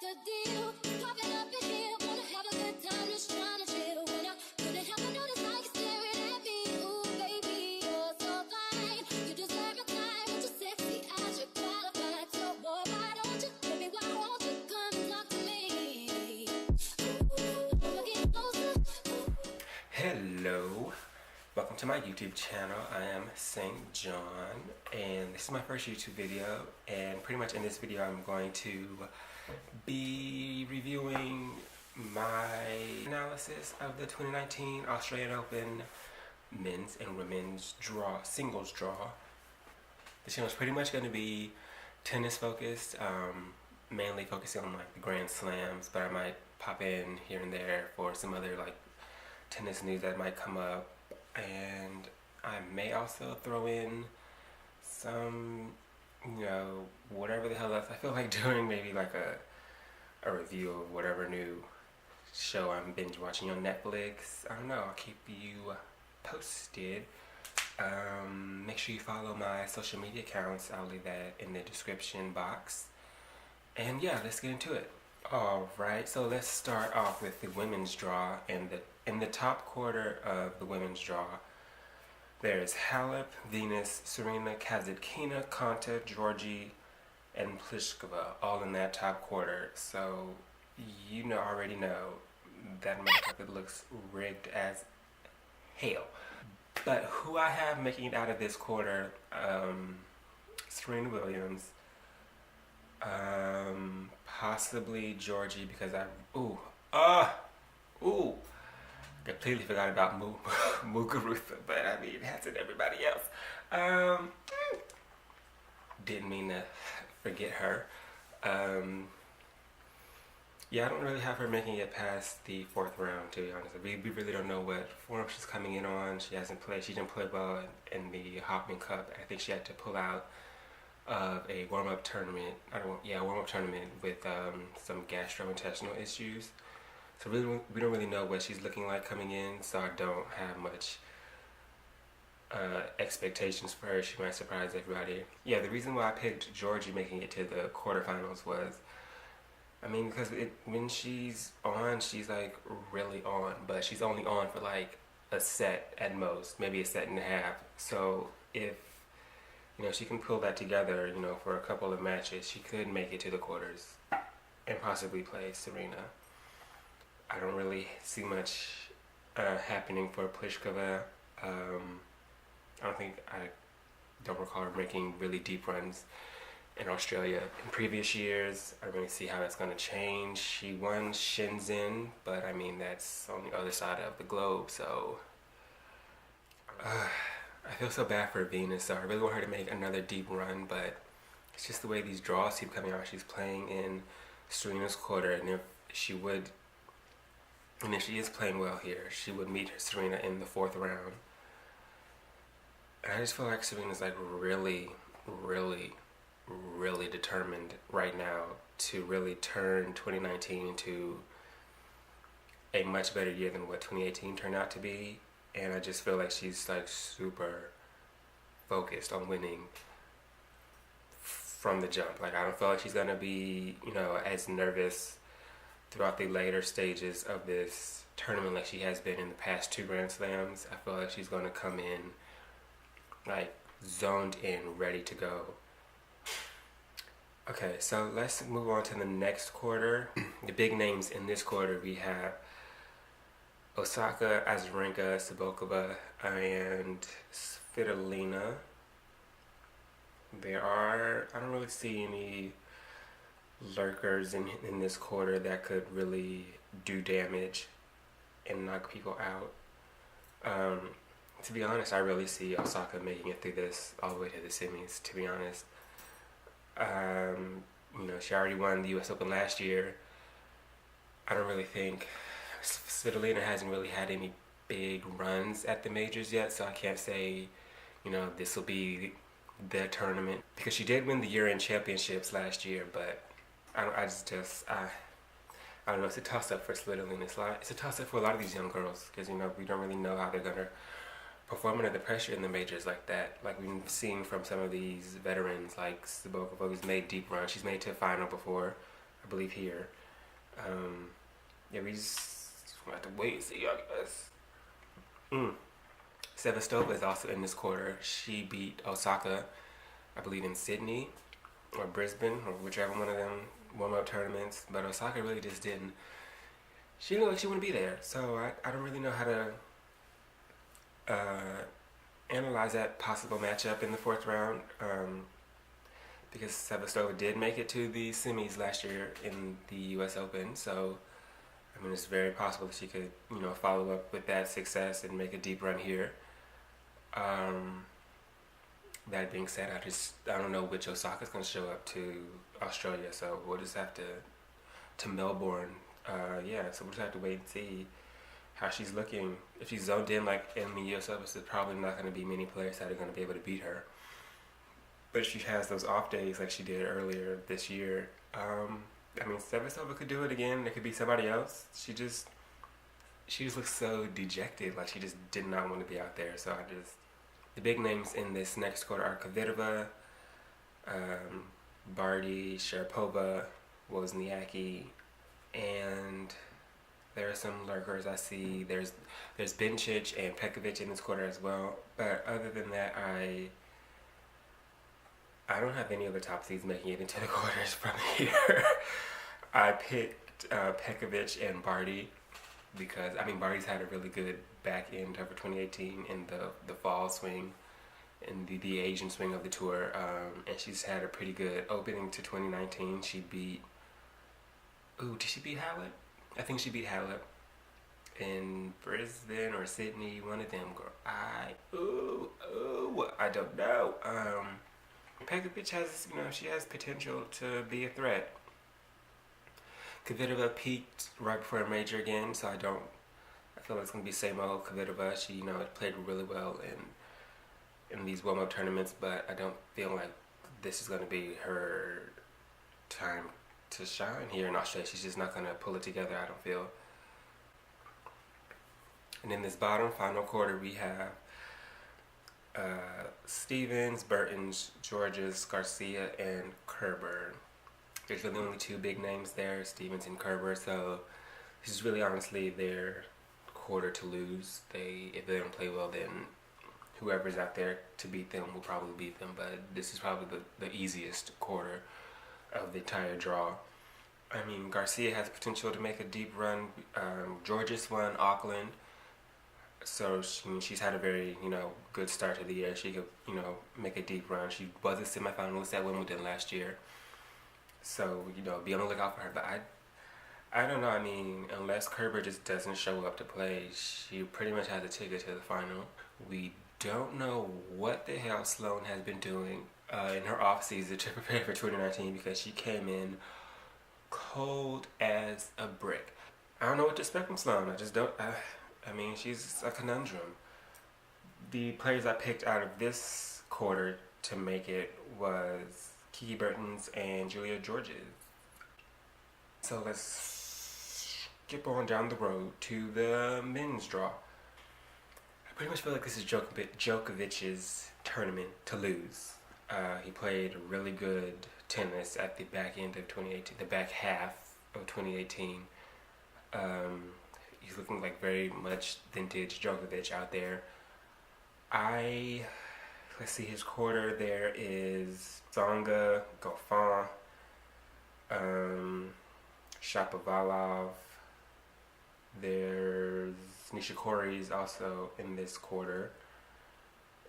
the deal? Popping up in here, wanna have a good time, just trying to chill. When I couldn't help but notice how you're staring at me. Ooh, baby, you're so fine. You deserve my time with your sexy eyes. You're qualified, so boy, why don't you, baby, why won't you come and talk to me? Ooh, get closer. Hello, welcome to my YouTube channel. I am St. John, and this is my first YouTube video, and pretty much in this video I'm going to be reviewing my analysis of the 2019 Australian Open men's and women's singles draw. The channel is pretty much going to be tennis focused, mainly focusing on like the Grand Slams, but I might pop in here and there for some other like tennis news that might come up, and I may also throw in some, whatever the hell else I feel like doing, maybe like a review of whatever new show I'm binge watching on Netflix. I don't know, I'll keep you posted. Make sure you follow my social media accounts. I'll leave that in the description box. And yeah, let's get into it. Alright, so let's start off with the women's draw. In the top quarter of the women's draw, there's Halep, Venus, Serena, Kasatkina, Konta, Georgie, and Pliskova, all in that top quarter. So already know that motherfucker looks rigged as hell. But who I have making it out of this quarter, Serena Williams, possibly Georgie, because completely forgot about Muguruza, but I mean, hasn't everybody else? Didn't mean to forget her. Yeah, I don't really have her making it past the fourth round, to be honest. We really don't know what form she's coming in on. She hasn't played. She didn't play well in the Hopman Cup. I think she had to pull out of a warm-up tournament. Warm-up tournament with some gastrointestinal issues. So we don't really know what she's looking like coming in. So I don't have much expectations for her. She might surprise everybody. Yeah, the reason why I picked Georgie making it to the quarterfinals was, because when she's on, she's like really on, but she's only on for like a set at most, maybe a set and a half. So if she can pull that together, for a couple of matches, she could make it to the quarters and possibly play Serena. I don't really see much happening for Pliskova. I don't recall her making really deep runs in Australia in previous years. I don't really see how that's going to change. She won Shenzhen, but that's on the other side of the globe, so I feel so bad for Venus. So I really want her to make another deep run, but it's just the way these draws keep coming out. She's playing in Serena's quarter, and if she is playing well here, she would meet Serena in the fourth round. And I just feel like Serena's like really, really, really determined right now to really turn 2019 into a much better year than what 2018 turned out to be. And I just feel like she's like super focused on winning from the jump. Like, I don't feel like she's gonna be, as nervous throughout the later stages of this tournament like she has been in the past two Grand Slams. I feel like she's gonna come in like zoned in, ready to go. Okay, so let's move on to the next quarter. The big names in this quarter, we have Osaka, Azarenka, Sabokova, and Svitolina. I don't really see any lurkers in this quarter that could really do damage and knock people out. To be honest, I really see Osaka making it through this all the way to the semis, to be honest. She already won the US Open last year. I don't really think Svitolina hasn't really had any big runs at the majors yet, so I can't say, this will be the tournament, because she did win the year-end championships last year, but I don't know, it's a toss-up for Svitolina. It's a toss-up for a lot of these young girls, because, we don't really know how they're going to perform under the pressure in the majors like that. Like we've seen from some of these veterans, like Sabokova, who's made deep runs. She's made to a final before, I believe here. Yeah, we just have to wait and see, I guess. Sevastova is also in this quarter. She beat Osaka, I believe, in Sydney or Brisbane or whichever one of them warm-up tournaments. But Osaka really just didn't. She didn't look like she wouldn't be there. So I don't really know how to analyze that possible matchup in the fourth round. Because Sevastova did make it to the semis last year in the U.S. Open. So, I mean, it's very possible that she could, follow up with that success and make a deep run here. That being said, I don't know which Osaka's going to show up to Australia, so we'll just have to Melbourne. So we'll just have to wait and see how she's looking. If she's zoned in like in the US Open, there's probably not going to be many players that are going to be able to beat her. But if she has those off days like she did earlier this year, Sevastova could do it again. It could be somebody else. She just looks so dejected, like she just did not want to be out there. So the big names in this next quarter are Kvitova, Barty, Sharapova, Wozniacki, and there are some lurkers I see. There's Bencic and Pekovic in this quarter as well. But other than that, I don't have any other top seeds making it into the quarters from here. I picked Pekovic and Barty because, Barty's had a really good back end over 2018 in the fall swing and the Asian swing of the tour. And she's had a pretty good opening to 2019. She beat... did she beat Hallett? I think she beat Hallett in Brisbane or Sydney, one of them, girl. I don't know. Pekovic has, she has potential to be a threat. Kvitova peaked right before a major again, so I feel like it's going to be same old Kvitova. She, played really well in these warm-up tournaments, but I don't feel like this is going to be her time to shine here in Australia. She's just not going to pull it together, I don't feel. And in this bottom final quarter, we have Stevens, Burtons, Georges, Garcia, and Kerber. There's really only two big names there, Stevens and Kerber, so this is really honestly their quarter to lose. If they don't play well, then whoever's out there to beat them will probably beat them, but this is probably the easiest quarter of the entire draw. Garcia has potential to make a deep run. Georges won Auckland, so she's had a very good start to the year. She could make a deep run. She was a semifinalist at Wimbledon last year, so be on the lookout for her. But I don't know. Unless Kerber just doesn't show up to play, she pretty much has a ticket to the final. We don't know what the hell Sloane has been doing in her off season to prepare for 2019 because she came in cold as a brick. I don't know what to expect from Sloane. I just don't. She's a conundrum. The players I picked out of this quarter to make it was Kiki Bertens and Julia Georges. So let's skip on down the road to the men's draw. I pretty much feel like this is Djokovic's tournament to lose. He played really good tennis at the back end of 2018, the back half of 2018. He's looking like very much vintage Djokovic out there. Let's see, his quarter there is Tsonga, Goffin, Shapovalov. There's Nishikori's also in this quarter.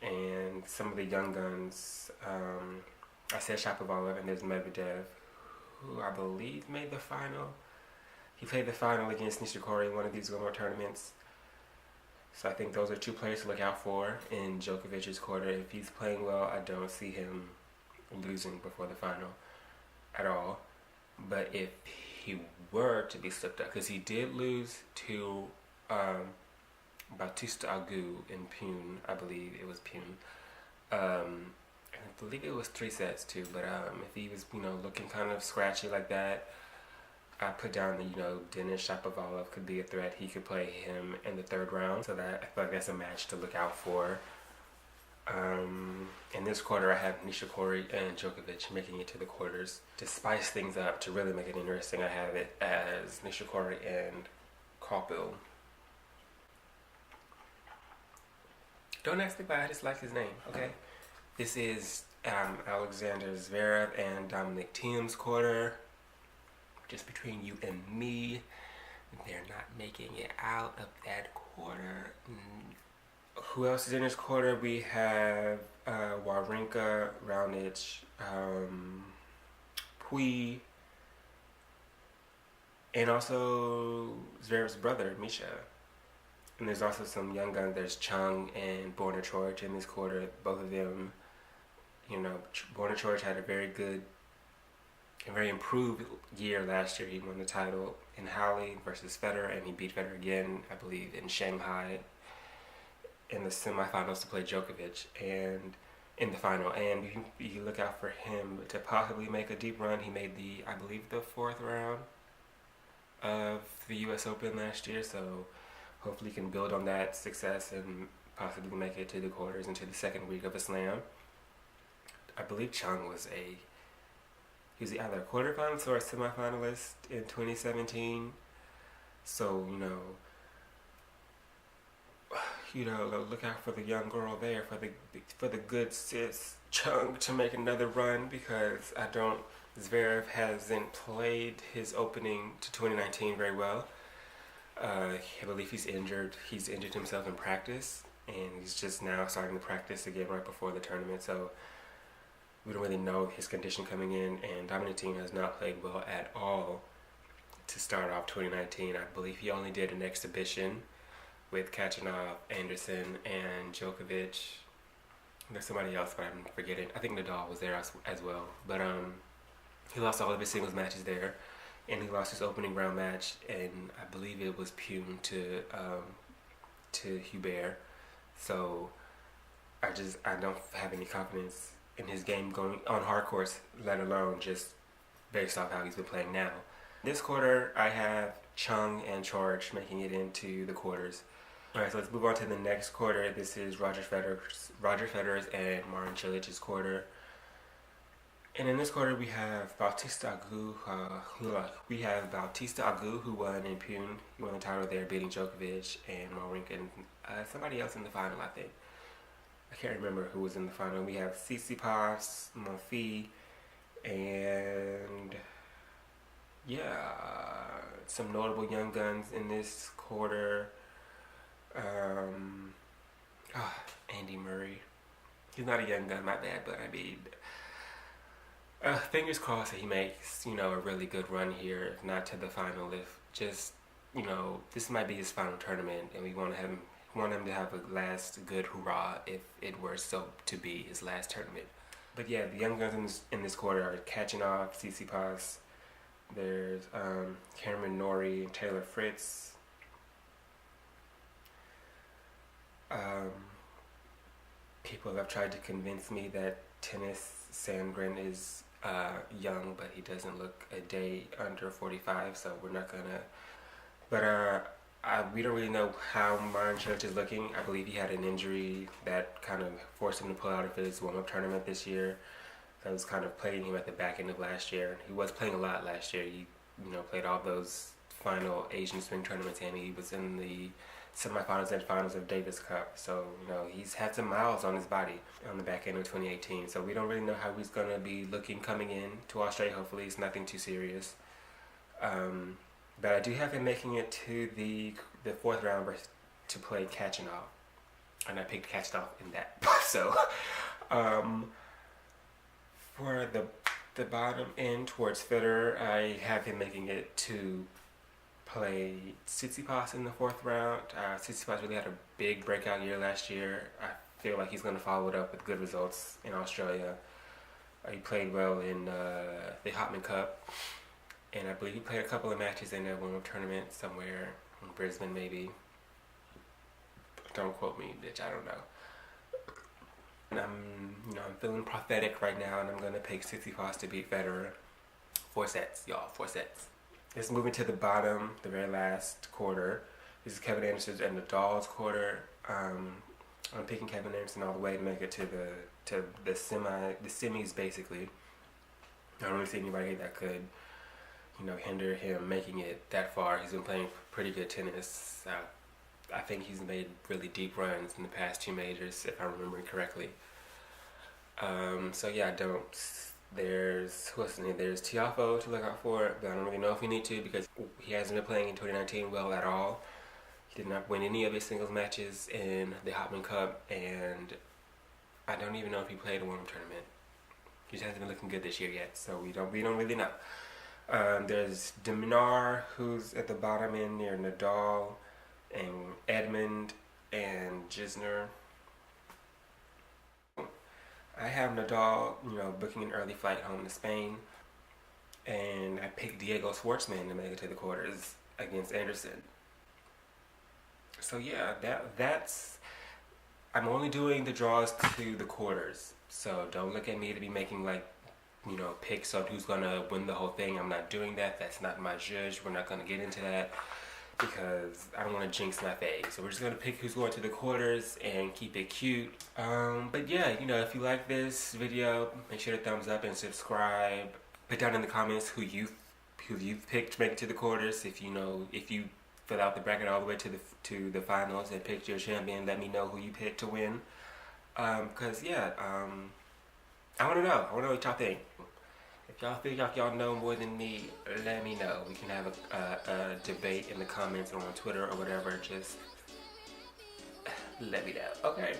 And some of the young guns, I said Shapovalov, and there's Medvedev, who I believe made the final. He played the final against Nishikori in one of these warm-up tournaments. So I think those are two players to look out for in Djokovic's quarter. If he's playing well, I don't see him losing before the final at all. But if he were to be slipped up, because he did lose to Bautista Agut in Pune, I believe it was Pune. I believe it was 3 sets too, but if he was, looking kind of scratchy like that, I put down that, Denis Shapovalov could be a threat. He could play him in the third round, so that I feel like that's a match to look out for. In this quarter, I have Nishikori and Djokovic making it to the quarters. To spice things up, to really make it interesting, I have it as Nishikori and Kopil. Don't ask me why, I just like his name, okay? This is Alexander Zverev and Dominic Thiem's quarter. Just between you and me, they're not making it out of that quarter. Who else is in this quarter? We have Wawrinka, Raonic, Pui, and also Zverev's brother, Misha. And there's also some young guns. There's Chung and Borna Coric in this quarter. Both of them, you know, Borna Coric had a very improved year last year. He won the title in Halle versus Federer, and he beat Federer again, I believe, in Shanghai in the semifinals to play Djokovic, and in the final. And you look out for him to possibly make a deep run. He made I believe the 4th round of the U.S. Open last year, so hopefully he can build on that success and possibly make it to the quarters into the second week of a slam. I believe Chung was he was either a quarterfinalist or a semifinalist in 2017. So, look out for the young girl there, for the good sis Chung to make another run, because Zverev hasn't played his opening to 2019 very well. I believe he's injured. He's injured himself in practice, and he's just now starting to practice again right before the tournament. So we don't really know his condition coming in, and Dominic Thiem has not played well at all to start off 2019. I believe he only did an exhibition with Kachanov, Anderson, and Djokovic. There's somebody else, but I'm forgetting. I think Nadal was there as well. But he lost all of his singles matches there, and he lost his opening round match, and I believe it was Pune to Hubert. So I don't have any confidence in his game going on hard courts, let alone just based off how he's been playing now. This quarter, I have Chung and Coric making it into the quarters. Alright, so let's move on to the next quarter. This is Roger Federer's and Marin Cilic's quarter. And in this quarter, we have Bautista Agut. Who won in Pune. He won the title there, beating Djokovic and Wawrinka and somebody else in the final, I think. I can't remember who was in the final. We have Tsitsipas, Monfils, and some notable young guns in this quarter. Andy Murray. He's not a young gun, my bad, but I mean, fingers crossed that he makes, a really good run here, if not to the final. If just, this might be his final tournament, and we want him to have a last good hurrah if it were so to be his last tournament. But yeah, the young guns in this quarter are Kachanov, Tsitsipas. There's Cameron Norrie and Taylor Fritz. People have tried to convince me that Tennis Sandgren is young, but he doesn't look a day under 45, so we're not gonna. But we don't really know how Marin Cilic is looking. I believe he had an injury that kind of forced him to pull out of his warm-up tournament this year. That was kind of plaguing him at the back end of last year. He was playing a lot last year. He, played all those final Asian Swing tournaments, and he was in the semifinals and finals of Davis Cup. So, he's had some miles on his body on the back end of 2018. So we don't really know how he's going to be looking coming in to Australia. Hopefully it's nothing too serious. But I do have him making it to the 4th round to play Kachanov. And I picked Kachanov in that. So, for the bottom end towards Federer, I have him making it to play Tsitsipas in the 4th round. Tsitsipas really had a big breakout year last year. I feel like he's going to follow it up with good results in Australia. He played well in the Hopman Cup, and I believe he played a couple of matches in a warm-up tournament somewhere in Brisbane, maybe. Don't quote me, bitch. I don't know. And I'm feeling prophetic right now, and I'm gonna pick Tsitsipas to beat Federer. 4 sets, y'all. 4 sets. Let's move into the bottom, the very last quarter. This is Kevin Anderson's and Nadal's quarter. I'm picking Kevin Anderson all the way to make it to the semis basically. I don't really see anybody that could, you know, hinder him making it that far. He's been playing pretty good tennis. I think he's made really deep runs in the past 2 majors, if I remember correctly. So yeah, there's who else in there? There's Tiafoe to look out for, but I don't really know if we need to because he hasn't been playing in 2019 well at all. He did not win any of his singles matches in the Hopman Cup, and I don't even know if he played a warm-up tournament. He just hasn't been looking good this year yet, so we don't really know. There's Deminar, who's at the bottom end near Nadal and Edmund and Gisner. I have Nadal, you know, booking an early flight home to Spain, and I picked Diego Schwartzman to make it to the quarters against Anderson. So yeah, that's. I'm only doing the draws to the quarters, so don't look at me to be making like, you know, picks on who's gonna win the whole thing. I'm not doing that. That's not my judge. We're not gonna get into that because I don't want to jinx my fave. So we're just gonna pick who's going to the quarters and keep it cute. But yeah, you know, if you like this video, make sure to thumbs up and subscribe. Put down in the comments who you've picked to make it to the quarters. If you fill out the bracket all the way to the finals and picked your champion, let me know who you picked to win. Cause yeah, I want to know what y'all think. If y'all feel like y'all know more than me, let me know. We can have a debate in the comments or on Twitter or whatever. Just let me know. Okay.